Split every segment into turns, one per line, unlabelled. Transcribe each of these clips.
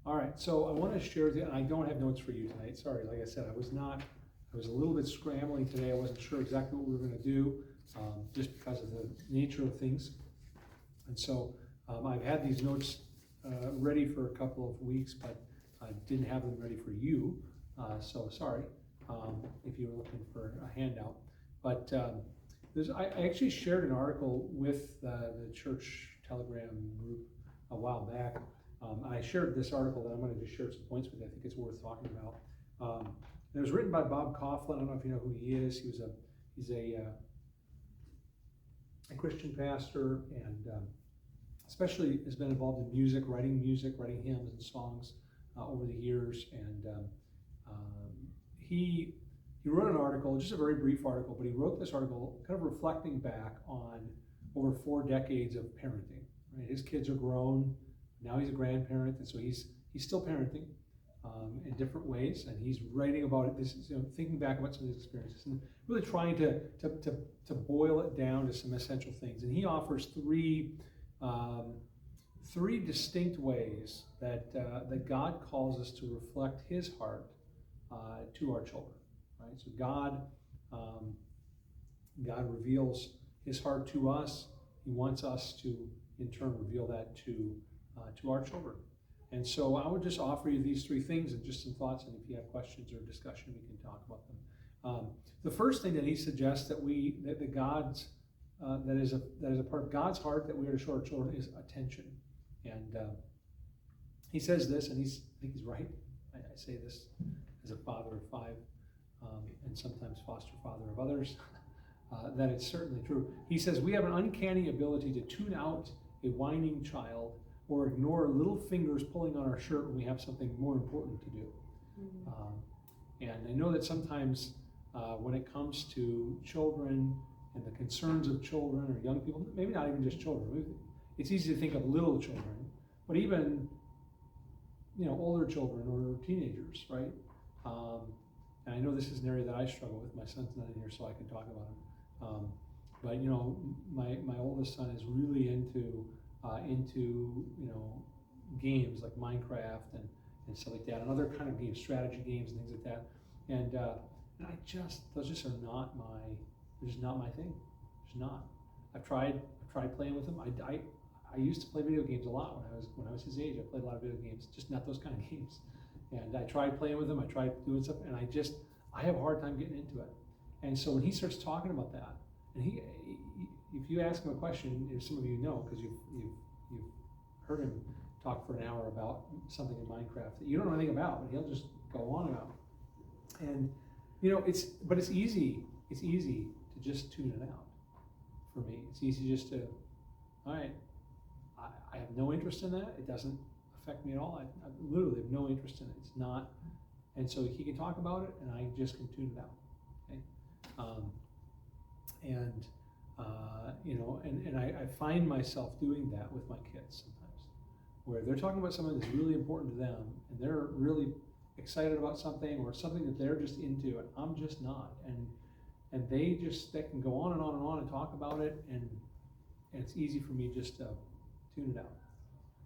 All right, so I want to share with you, and I don't have notes for you tonight. Sorry, like I said, I was a little bit scrambling today. I wasn't sure exactly what we were going to do, just because of the nature of things. And so I've had these notes ready for a couple of weeks, but I didn't have them ready for you. So sorry if you were looking for a handout. But I actually shared an article with the church Telegram group a while back. I shared this article that I'm going to just share some points with you. I think it's worth talking about. It was written by Bob Coughlin. I don't know if you know who he is. He's a Christian pastor, and especially has been involved in music, writing hymns and songs over the years. And he wrote an article, just a very brief article, but he wrote this article kind of reflecting back on over 4 decades of parenting. Right? His kids are grown. Now he's a grandparent, and so he's still parenting in different ways, and he's writing about it. This is, thinking back about some of his experiences and really trying to boil it down to some essential things. And he offers three distinct ways that God calls us to reflect His heart to our children. Right? So God reveals His heart to us. He wants us to, in turn, reveal that to our children. And so I would just offer you these 3 things and just some thoughts, and if you have questions or discussion, we can talk about them. The first thing that he suggests that is a part of God's heart that we are to show our children is attention. And he says this, and I think he's right. I say this as a father of 5, and sometimes foster father of others, that it's certainly true. He says we have an uncanny ability to tune out a whining child or ignore little fingers pulling on our shirt when we have something more important to do. Mm-hmm. And I know that sometimes when it comes to children and the concerns of children or young people, maybe not even just children, it's easy to think of little children, but even older children or teenagers, right? And I know this is an area that I struggle with. My son's not in here, so I can talk about him. But my oldest son is really into games like Minecraft and stuff like that, and other kind of games, strategy games and things like that. And those just are not my thing. Just not. I've tried playing with him. I used to play video games a lot when I was his age. I played a lot of video games, just not those kind of games. And I tried playing with him. I tried doing stuff, and I have a hard time getting into it. And so when he starts talking about that, and if you ask him a question, if some of you know, because you've heard him talk for an hour about something in Minecraft that you don't know anything about, but he'll just go on about. And it's easy to just tune it out. For me, it's easy just to, all right, I have no interest in that. It doesn't affect me at all. I literally have no interest in it. It's not, and so he can talk about it, and I just can tune it out. Okay. And I find myself doing that with my kids sometimes, where they're talking about something that's really important to them, and they're really excited about something or something that they're just into, and I'm just not. And they can go on and on and on and talk about it, and it's easy for me just to tune it out.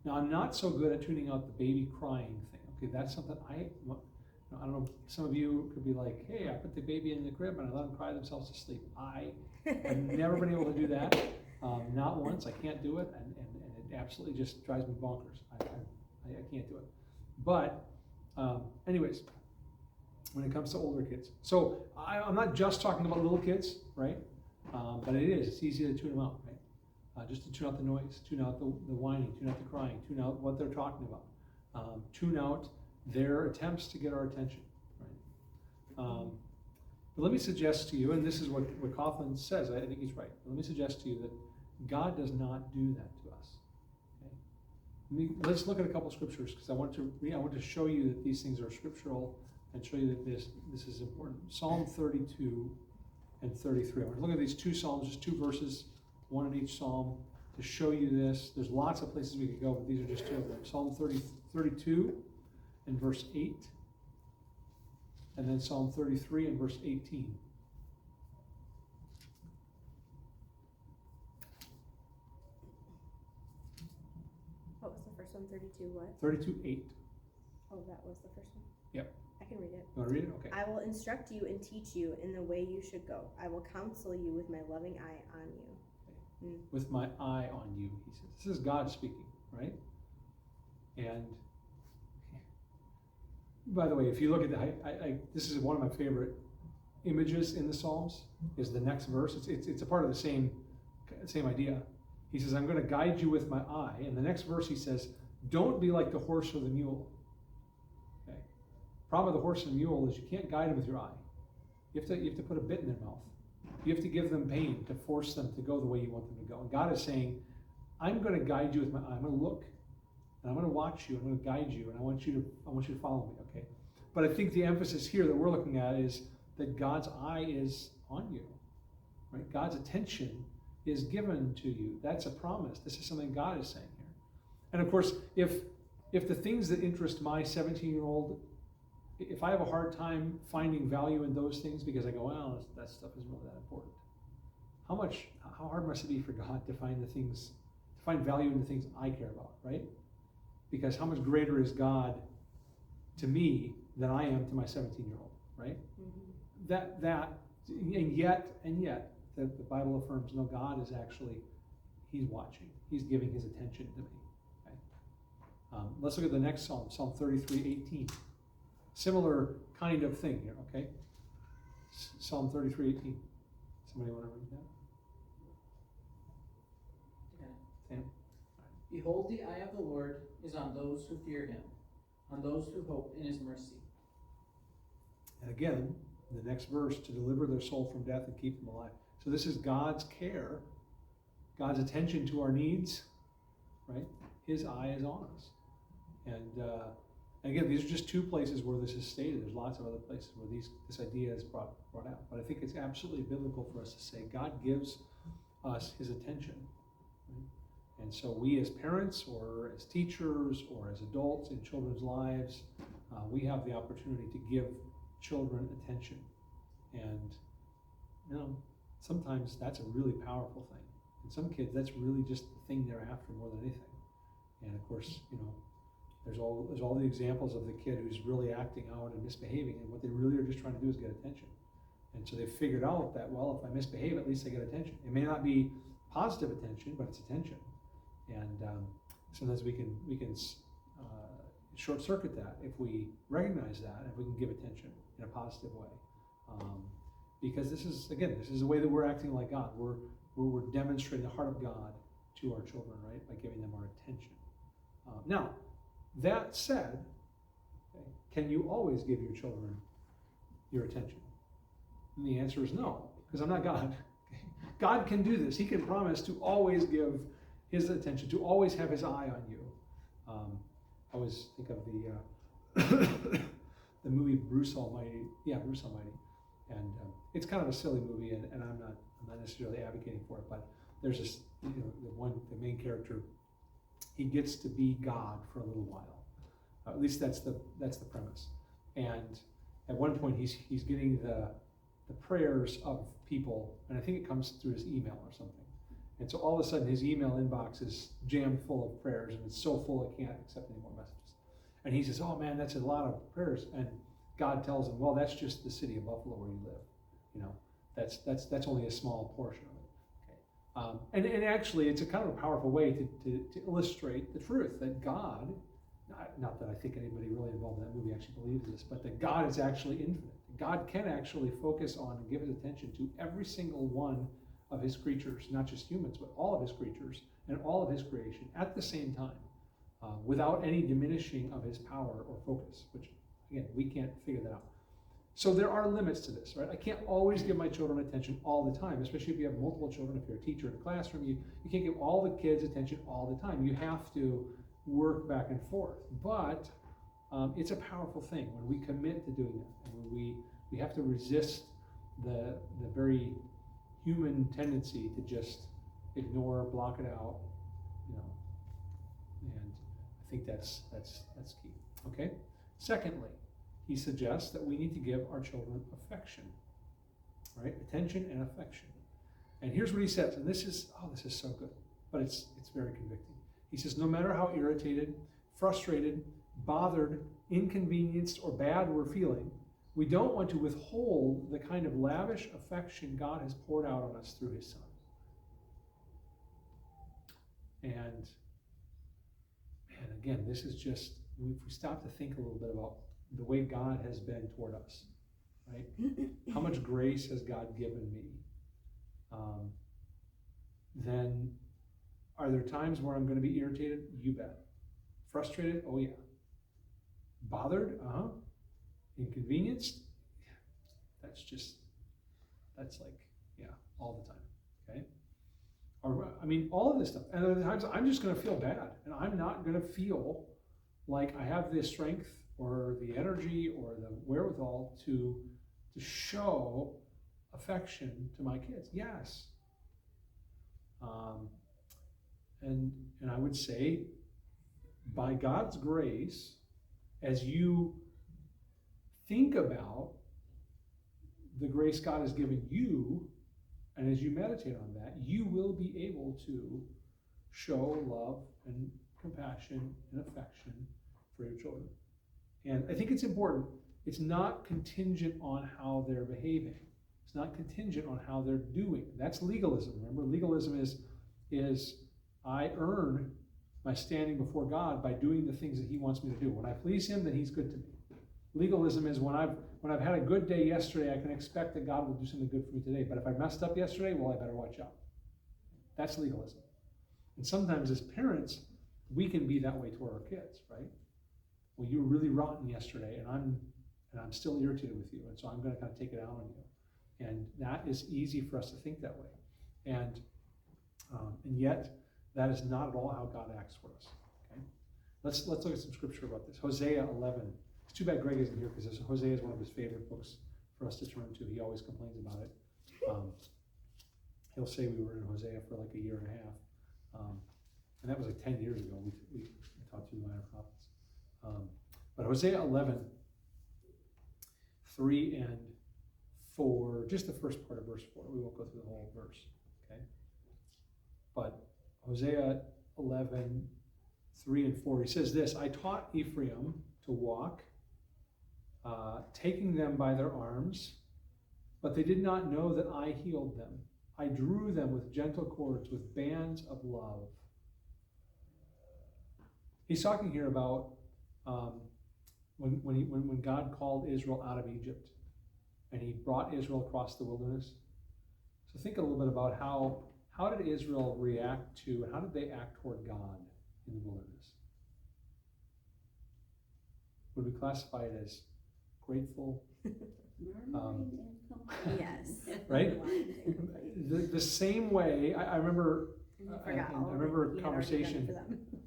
Now, I'm not so good at tuning out the baby crying thing. Okay, that's something I don't know, some of you could be like, hey, I put the baby in the crib and I let them cry themselves to sleep. I have never been able to do that, not once. I can't do it, and it absolutely just drives me bonkers. I can't do it. But anyways, when it comes to older kids. So I'm not just talking about little kids, right? But it's easy to tune them out, right? Just to tune out the noise, tune out the whining, tune out the crying, tune out what they're talking about, tune out their attempts to get our attention, right? But let me suggest to you, and this is what Coughlin says, I think he's right. But let me suggest to you that God does not do that to us. Okay? Let's look at a couple scriptures, because I want to show you that these things are scriptural and show you that this is important. Psalm 32 and 33. I want to look at these 2 psalms, just 2 verses, one in each psalm, to show you this. There's lots of places we could go, but these are just 2 of them. Psalm 32 and verse 8, and then Psalm 33 and verse 18.
What was the first one? 32 what?
32:8.
Oh, that was the first one?
Yep.
I can read it.
You want to read it? Okay.
I will instruct you and teach you in the way you should go. I will counsel you with my loving eye on you.
With my eye on you, he says. This is God speaking, right? And by the way, if you look at this is one of my favorite images in the Psalms, is the next verse. It's a part of the same idea. He says, I'm going to guide you with my eye. And the next verse he says, don't be like the horse or the mule. Okay. Problem with the horse and the mule is you can't guide them with your eye. You have to put a bit in their mouth. You have to give them pain to force them to go the way you want them to go. And God is saying, I'm going to guide you with my eye. I'm going to look, and I'm going to watch you. I'm going to guide you, and I want you to follow me. Okay. But I think the emphasis here that we're looking at is that God's eye is on you, right? God's attention is given to you. That's a promise. This is something God is saying here. And of course, if the things that interest my 17-year-old, if I have a hard time finding value in those things because I go, well, that stuff isn't really that important. How hard must it be for God to find value in the things I care about, right? Because how much greater is God to me than I am to my 17-year-old, right? Mm-hmm. And yet, the Bible affirms, no, God is actually, he's watching. He's giving his attention to me. Okay? Let's look at the next Psalm, Psalm 33:18. Similar kind of thing here, okay? Psalm 33:18. Somebody want to read that?
Okay. Behold, the eye of the Lord is on those who fear him, on those who hope in his mercy.
And again, the next verse, to deliver their soul from death and keep them alive. So this is God's care, God's attention to our needs, right? His eye is on us. And again, these are just two places where this is stated. There's lots of other places where this idea is brought out. But I think it's absolutely biblical for us to say God gives us his attention. Right? And so we as parents or as teachers or as adults in children's lives, we have the opportunity to give children attention. And, sometimes that's a really powerful thing. And some kids, that's really just the thing they're after more than anything. And of course, there's all the examples of the kid who's really acting out and misbehaving, and what they really are just trying to do is get attention. And so they figured out that, well, if I misbehave, at least I get attention. It may not be positive attention, but it's attention. And sometimes we can short circuit that if we recognize that, and if we can give attention in a positive way. Because this is the way that we're acting like God. We're demonstrating the heart of God to our children, right, by giving them our attention. Now, that said, okay, can you always give your children your attention? And the answer is no, because I'm not God. Okay? God can do this. He can promise to always give his attention, to always have his eye on you. I always think of the movie Bruce Almighty. Yeah, Bruce Almighty. And it's kind of a silly movie, and I'm not necessarily advocating for it, but there's this, the main character, he gets to be God for a little while. At least that's the premise. And at one point, he's getting the prayers of people, and I think it comes through his email or something. And so all of a sudden, his email inbox is jammed full of prayers, and it's so full it can't accept any more messages. And he says, "Oh man, that's a lot of prayers." And God tells him, "Well, that's just the city of Buffalo where you live. That's only a small portion of it." Okay. And actually, it's a kind of a powerful way to illustrate the truth that God, not that I think anybody really involved in that movie actually believes this, but that God is actually infinite. God can actually focus on and give his attention to every single one of his creatures, not just humans, but all of his creatures and all of his creation at the same time, without any diminishing of his power or focus, which, again, we can't figure that out. So there are limits to this, right? I can't always give my children attention all the time, especially if you have multiple children. If you're a teacher in a classroom, you can't give all the kids attention all the time. You have to work back and forth. But it's a powerful thing when we commit to doing that. And we have to resist the very human tendency to just ignore, block it out, and I think that's key. Okay? Secondly, he suggests that we need to give our children affection, right? Attention and affection. And here's what he says, and this is so good, but it's very convicting. He says, no matter how irritated, frustrated, bothered, inconvenienced or bad we're feeling, we don't want to withhold the kind of lavish affection God has poured out on us through his Son. And again, this is just, if we stop to think a little bit about the way God has been toward us, right? How much grace has God given me? Then are there times where I'm going to be irritated? You bet. Frustrated? Oh yeah. Bothered? Uh-huh. Inconvenienced? That's like, yeah, all the time, okay? Or, I mean, all of this stuff. And other times I'm just going to feel bad, and I'm not going to feel like I have the strength or the energy or the wherewithal to show affection to my kids. Yes. And I would say, by God's grace, as you think about the grace God has given you, and as you meditate on that, you will be able to show love and compassion and affection for your children. And I think it's important. It's not contingent on how they're behaving. It's not contingent on how they're doing. That's legalism. Remember, legalism is I earn my standing before God by doing the things that he wants me to do. When I please him, then he's good to me. Legalism is when I've had a good day yesterday, I can expect that God will do something good for me today. But if I messed up yesterday, well, I better watch out. That's legalism. And sometimes as parents, we can be that way toward our kids, right? Well, you were really rotten yesterday, and I'm still irritated with you, and so I'm going to kind of take it out on you. And that is easy for us to think that way. And yet, that is not at all how God acts for us. Okay? Let's look at some scripture about this. Hosea 11. It's too bad Greg isn't here, because Hosea is one of his favorite books for us to turn to. He always complains about it. He'll say we were in Hosea for like a year and a half. And that was like 10 years ago. We taught through the minor prophets. But Hosea 11, 3 and 4, just the first part of verse 4. We won't go through the whole verse. Okay? But Hosea 11, 3 and 4, he says this, I taught Ephraim to walk, taking them by their arms, but they did not know that I healed them. I drew them with gentle cords, with bands of love. He's talking here about when God called Israel out of Egypt, and he brought Israel across the wilderness. So think a little bit about how did Israel react to, and how did they act toward God in the wilderness? Would we classify it as grateful?
Yes.
Right? The same way, I remember, I remember a conversation.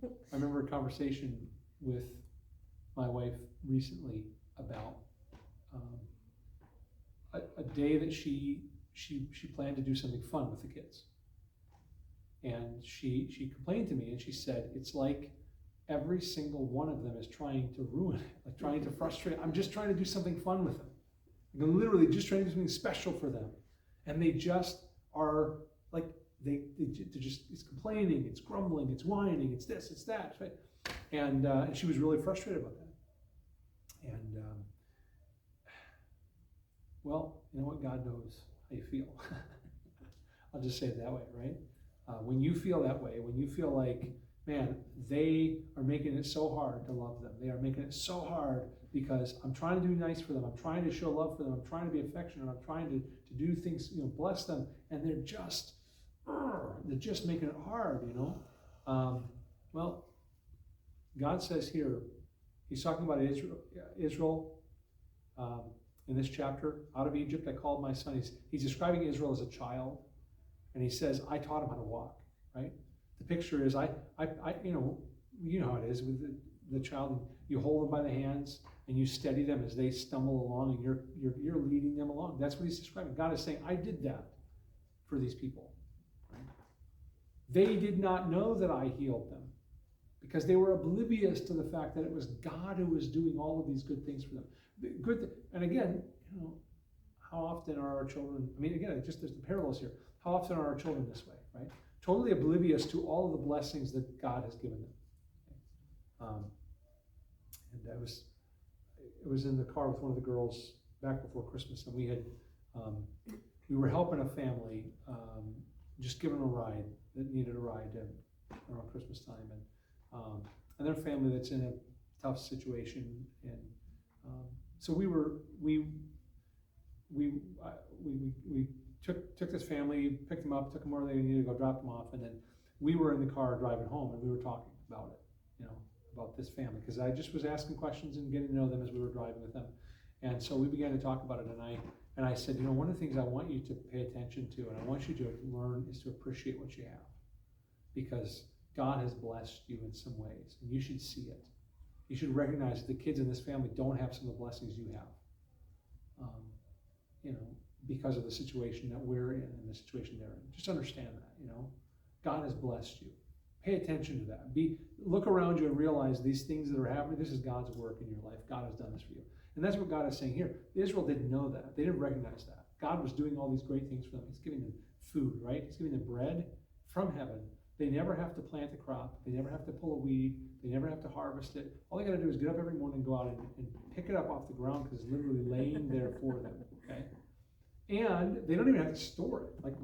I remember a conversation with my wife recently about a day that she planned to do something fun with the kids. And she complained to me, and she said, it's like every single one of them is trying to ruin it, like trying to frustrate. I'm just trying to do something fun with them. I'm literally just trying to do something special for them. And they just are like, they just, it's complaining, it's grumbling, it's whining, it's this, it's that. Right? And she was really frustrated about that. And, well, you know what? God knows how you feel. I'll just say it that way, right? When you feel that way, when you feel like, man, they are making it so hard to love them. They are making it so hard because I'm trying to do nice for them. I'm trying to show love for them. I'm trying to be affectionate. I'm trying to do things, bless them. And they're just making it hard, Well, God says here, he's talking about Israel in this chapter, out of Egypt I called my son. He's describing Israel as a child. And he says, I taught him how to walk, right? The picture is, you know how it is with the child. You hold them by the hands and you steady them as they stumble along, and you're leading them along. That's what he's describing. God is saying, I did that for these people. Right? They did not know that I healed them because they were oblivious to the fact that it was God who was doing all of these good things for them. And again, how often are our children? I mean, again, there's the parallels here. How often are our children this way, right? Totally oblivious to all of the blessings that God has given them. And was in the car with one of the girls back before Christmas, and we were helping a family, just giving them a ride that needed a ride around Christmas time, and their family that's in a tough situation, and so we took this family, picked them up, took them where they needed to go, dropped them off, and then we were in the car driving home, and we were talking about it, about this family, because I just was asking questions and getting to know them as we were driving with them, and so we began to talk about it, and I said, one of the things I want you to pay attention to, and I want you to learn, is to appreciate what you have, because God has blessed you in some ways, and you should see it. You should recognize that the kids in this family don't have some of the blessings you have, because of the situation that we're in and the situation they're in. Just understand that, God has blessed you. Pay attention to that. Look around you and realize these things that are happening, this is God's work in your life. God has done this for you. And that's what God is saying here. Israel didn't know that. They didn't recognize that. God was doing all these great things for them. He's giving them food, right? He's giving them bread from heaven. They never have to plant a crop. They never have to pull a weed. They never have to harvest it. All they got to do is get up every morning and go out and pick it up off the ground, because it's literally laying there for them, okay? And they don't even have to store it. Like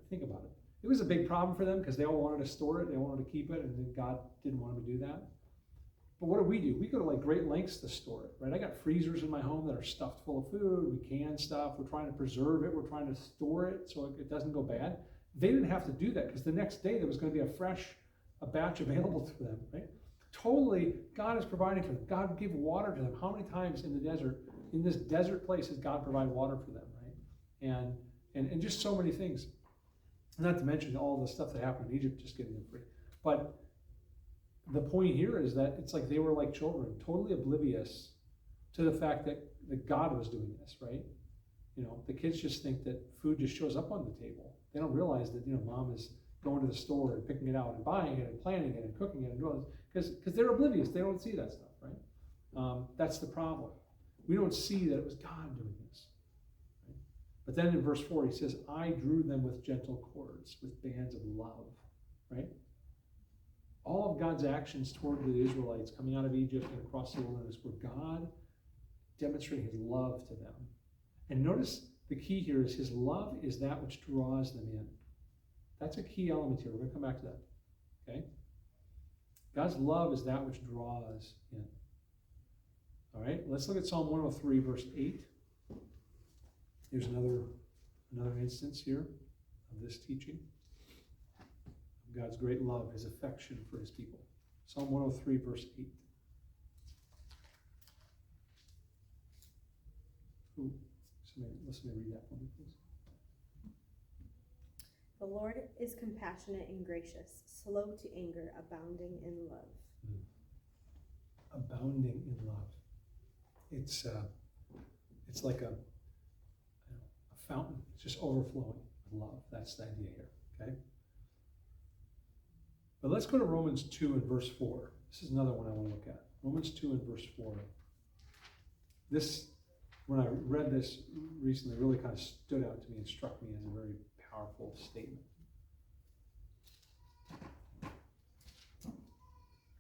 think about it. It was a big problem for them because they all wanted to store it. They wanted to keep it, and then God didn't want them to do that. But what do? We go to great lengths to store it, right? I got freezers in my home that are stuffed full of food. We can stuff. We're trying to preserve it. We're trying to store it so it doesn't go bad. They didn't have to do that, because the next day there was going to be a batch available to them, right? Totally, God is providing for them. God gave water to them. How many times in this desert place, has God provided water for them, right? And just so many things. Not to mention all the stuff that happened in Egypt, just getting them free. But the point here is that it's like they were like children, totally oblivious to the fact that God was doing this, right? The kids just think that food just shows up on the table. They don't realize that, mom is going to the store and picking it out and buying it and planning it and cooking it and doing this, because they're oblivious. They don't see that stuff, right? That's the problem. We don't see that it was God doing this. Right? But then in verse 4, he says, I drew them with gentle cords, with bands of love, right? All of God's actions toward the Israelites coming out of Egypt and across the wilderness were God demonstrating his love to them. And notice the key here is his love is that which draws them in. That's a key element here. We're going to come back to that. Okay? God's love is that which draws in. All right? Let's look at Psalm 103, verse 8. Here's another instance here of this teaching. God's great love, his affection for his people. Psalm 103, verse 8. Listen to me read that for me, please.
The Lord is compassionate and gracious, slow to anger, abounding in love.
Abounding in love. It's like a fountain. It's just overflowing with love. That's the idea here. Okay. But let's go to Romans 2 and verse 4. This is another one I want to look at. Romans 2 and verse 4. This, when I read this recently, really kind of stood out to me and struck me as a very powerful statement.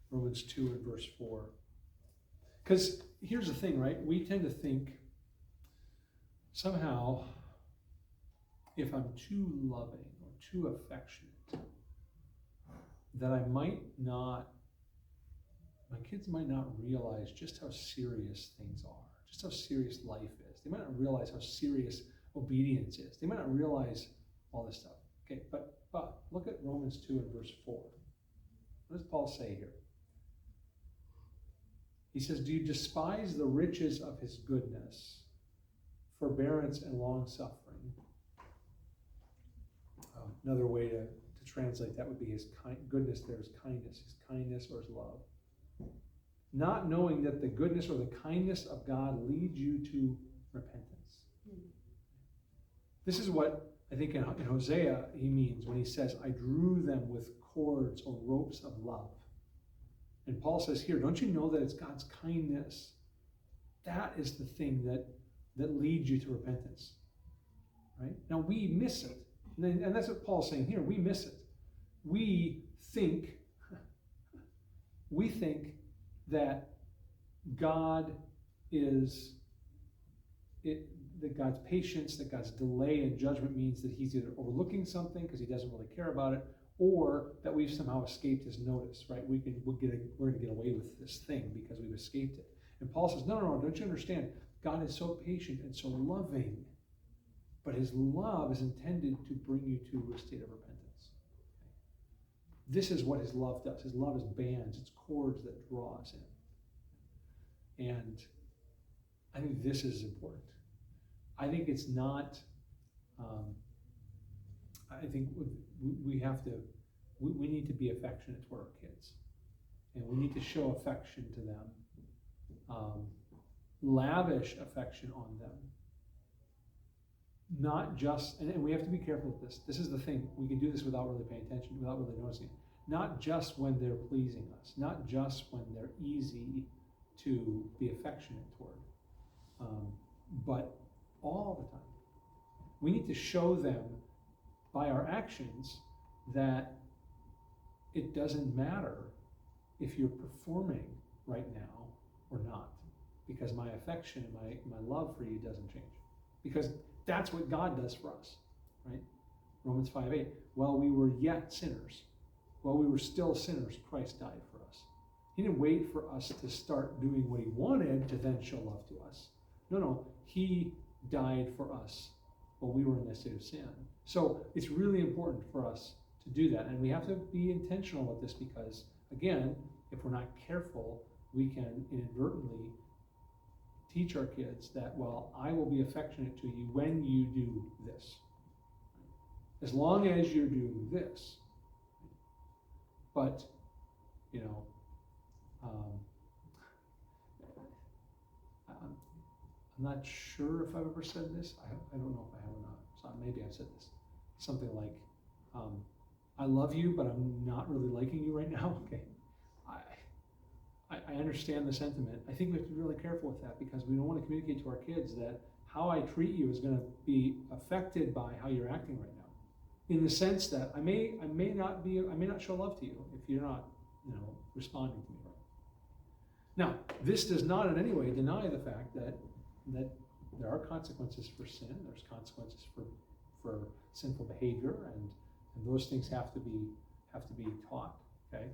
Romans 2 and verse 4. Because here's the thing, right? We tend to think somehow if I'm too loving or too affectionate, that my kids might not realize just how serious things are, just how serious life is. They might not realize how serious obedience is. They might not realize all this stuff. Okay, but look at Romans 2 and verse 4. What does Paul say here? He says, do you despise the riches of his goodness, forbearance and long-suffering? Another way to translate that would be his goodness. There is kindness, his kindness or his love. Not knowing that the goodness or the kindness of God leads you to repentance. This is what I think in Hosea he means when he says, I drew them with cords or ropes of love. And Paul says here, don't you know that it's God's kindness? That is the thing that leads you to repentance. Right? Now we miss it. And that's what Paul's saying here. We miss it. We think that God is that God's patience, that God's delay in judgment means that he's either overlooking something because he doesn't really care about it, or that we've somehow escaped his notice, right? We're going to get away with this thing because we've escaped it. And Paul says, no, don't you understand? God is so patient and so loving, but his love is intended to bring you to a state of repentance. This is what his love does. His love is bands, it's cords that draw us in. And I think this is important. I think it's not, I think we need to be affectionate toward our kids. And we need to show affection to them, lavish affection on them. Not just, and we have to be careful with this. This is the thing. We can do this without really paying attention, without really noticing it. Not just when they're pleasing us, not just when they're easy to be affectionate toward, but all the time. We need to show them by our actions that it doesn't matter if you're performing right now or not, because my affection and my love for you doesn't change. Because that's what God does for us, right? Romans 5:8. While we were yet sinners, while we were still sinners, Christ died for us. He didn't wait for us to start doing what he wanted to then show love to us. No, he died for us while we were in that state of sin. So it's really important for us to do that. And we have to be intentional with this because, again, if we're not careful, we can inadvertently teach our kids that, well, I will be affectionate to you when you do this. As long as you're doing this. But, I'm not sure if I've ever said this. I don't know if I have or not. So maybe I've said this. Something like, I love you, but I'm not really liking you right now. Okay. I understand the sentiment. I think we have to be really careful with that because we don't want to communicate to our kids that how I treat you is going to be affected by how you're acting right now. In the sense that I may not show love to you if you're not, responding to me right. Now, this does not in any way deny the fact that there are consequences for sin. There's consequences for sinful behavior, and those things have to be taught. Okay,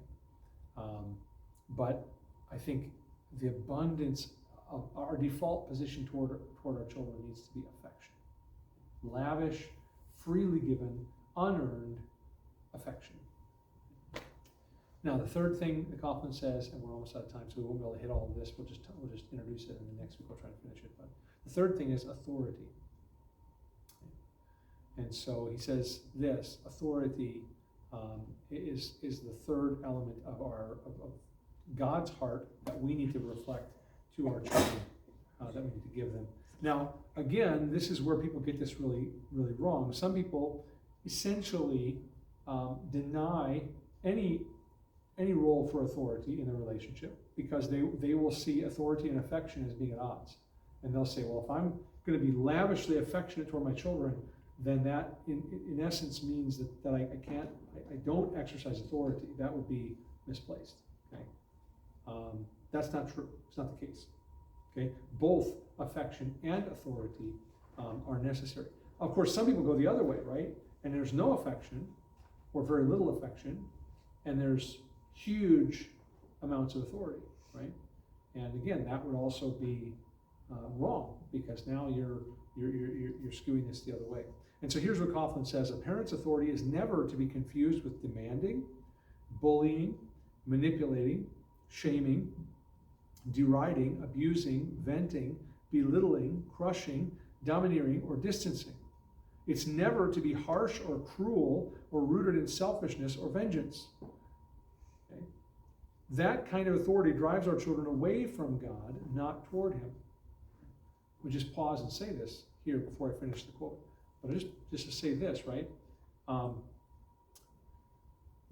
but I think the abundance of our default position toward our children needs to be affection, lavish, freely given, unearned affection. Now, the third thing the Kaufman says, and we're almost out of time, so we won't be able to hit all of this. We'll just introduce it, and then next week we'll try to finish it. But the third thing is authority. And so he says this: authority is the third element of God's heart that we need to reflect to our children, that we need to give them. Now, again, this is where people get this really, really wrong. Some people essentially deny any role for authority in a relationship because they will see authority and affection as being at odds. And they'll say, well, if I'm going to be lavishly affectionate toward my children, then that in essence means that I don't exercise authority. That would be misplaced. Okay, that's not true. It's not the case. Okay, both affection and authority are necessary. Of course, some people go the other way, right? And there's no affection or very little affection, and there's huge amounts of authority, right? And again, that would also be wrong because now you're skewing this the other way. And so here's what Kaufman says: a parent's authority is never to be confused with demanding, bullying, manipulating, shaming, deriding, abusing, venting, belittling, crushing, domineering, or distancing. It's never to be harsh or cruel or rooted in selfishness or vengeance. Okay? That kind of authority drives our children away from God, not toward him. We'll just pause and say this here before I finish the quote. But just to say this, right? The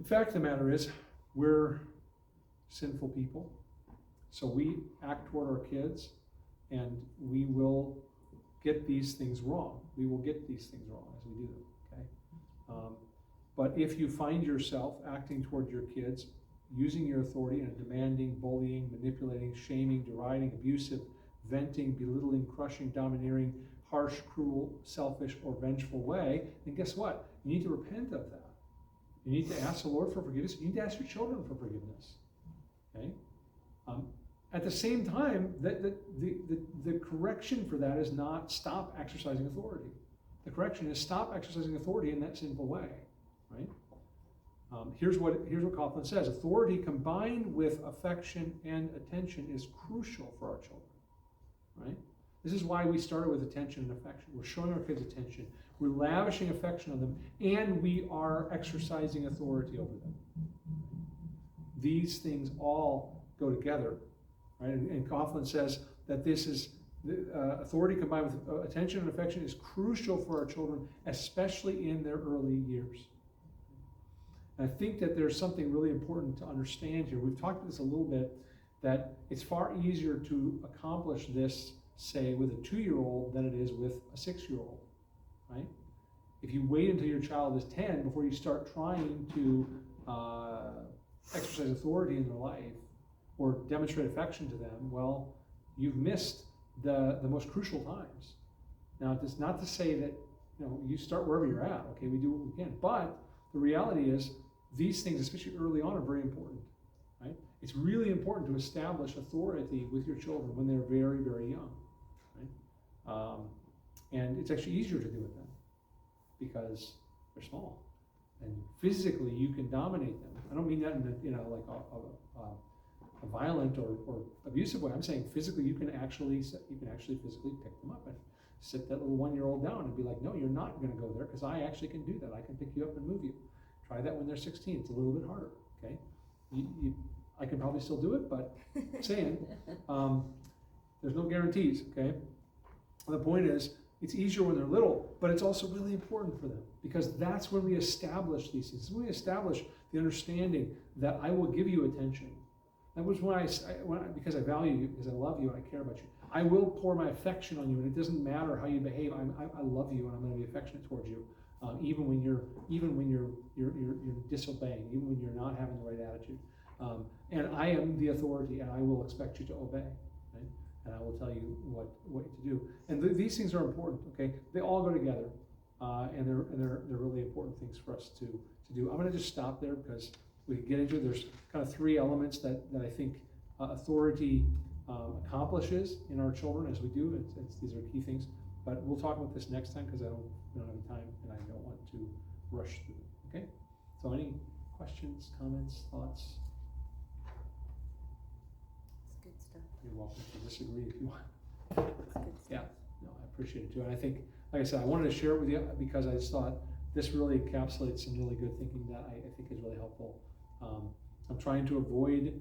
fact of the matter is, we're sinful people. So we act toward our kids, and we will get these things wrong. We will get these things wrong as we do them, okay? But if you find yourself acting toward your kids, using your authority in a demanding, bullying, manipulating, shaming, deriding, abusive, venting, belittling, crushing, domineering, harsh, cruel, selfish, or vengeful way, then guess what? You need to repent of that. You need to ask the Lord for forgiveness. You need to ask your children for forgiveness. Okay? At the same time, the correction for that is not stop exercising authority. The correction is stop exercising authority in that sinful way. Right? Here's what Coughlin says: authority combined with affection and attention is crucial for our children. Right? This is why we started with attention and affection. We're showing our kids attention. We're lavishing affection on them, and we are exercising authority over them. These things all go together, right? And Coughlin says that this is authority combined with attention and affection is crucial for our children, especially in their early years. And I think that there's something really important to understand here. We've talked about this a little bit, that it's far easier to accomplish this, say, with a 2-year-old than it is with a 6-year-old, right? If you wait until your child is 10 before you start trying to exercise authority in their life or demonstrate affection to them, well, you've missed the most crucial times. Now, it's not to say that you start wherever you're at. Okay, we do what we can, but the reality is these things, especially early on, are very important. Right? It's really important to establish authority with your children when they're very, very young. Right? And it's actually easier to do it then because they're small, and physically you can dominate them. I don't mean that in a violent or abusive way. I'm saying physically you can actually physically pick them up and sit that little 1-year-old down and be like, no, you're not going to go there because I actually can do that. I can pick you up and move you. Try that when they're 16. It's a little bit harder. Okay, I can probably still do it, but I'm saying there's no guarantees. Okay, the point is it's easier when they're little, but it's also really important for them because that's when we establish these things. When we establish the understanding that I will give you attention. That was because I value you, because I love you, and I care about you. I will pour my affection on you, and it doesn't matter how you behave. I love you, and I'm going to be affectionate towards you, even when you're disobeying, even when you're not having the right attitude. And I am the authority, and I will expect you to obey. Right? And I will tell you what to do. And these things are important. Okay, they all go together, and they're really important things for us to do. I'm going to just stop there because we can get into it. There's kind of 3 elements that I think authority accomplishes in our children as we do. These are key things. But we'll talk about this next time because we don't have time and I don't want to rush through it. Okay? So any questions, comments, thoughts?
It's good stuff.
You're welcome to disagree if you want.
It's good stuff.
Yeah, no, I appreciate it too. And I think, like I said, I wanted to share it with you because I just thought this really encapsulates some really good thinking that I think is really helpful. I'm trying to avoid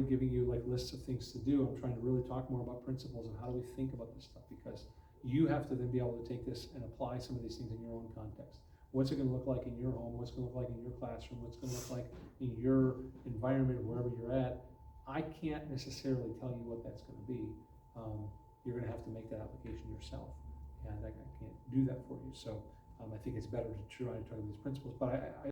giving you like lists of things to do. I'm trying to really talk more about principles and how do we think about this stuff, because you have to then be able to take this and apply some of these things in your own context. What's it going to look like in your home? What's it going to look like in your classroom? What's it going to look like in your environment, wherever you're at? I can't necessarily tell you what that's going to be. You're going to have to make that application yourself, and I can't do that for you. So I think it's better to try to talk about these principles. But I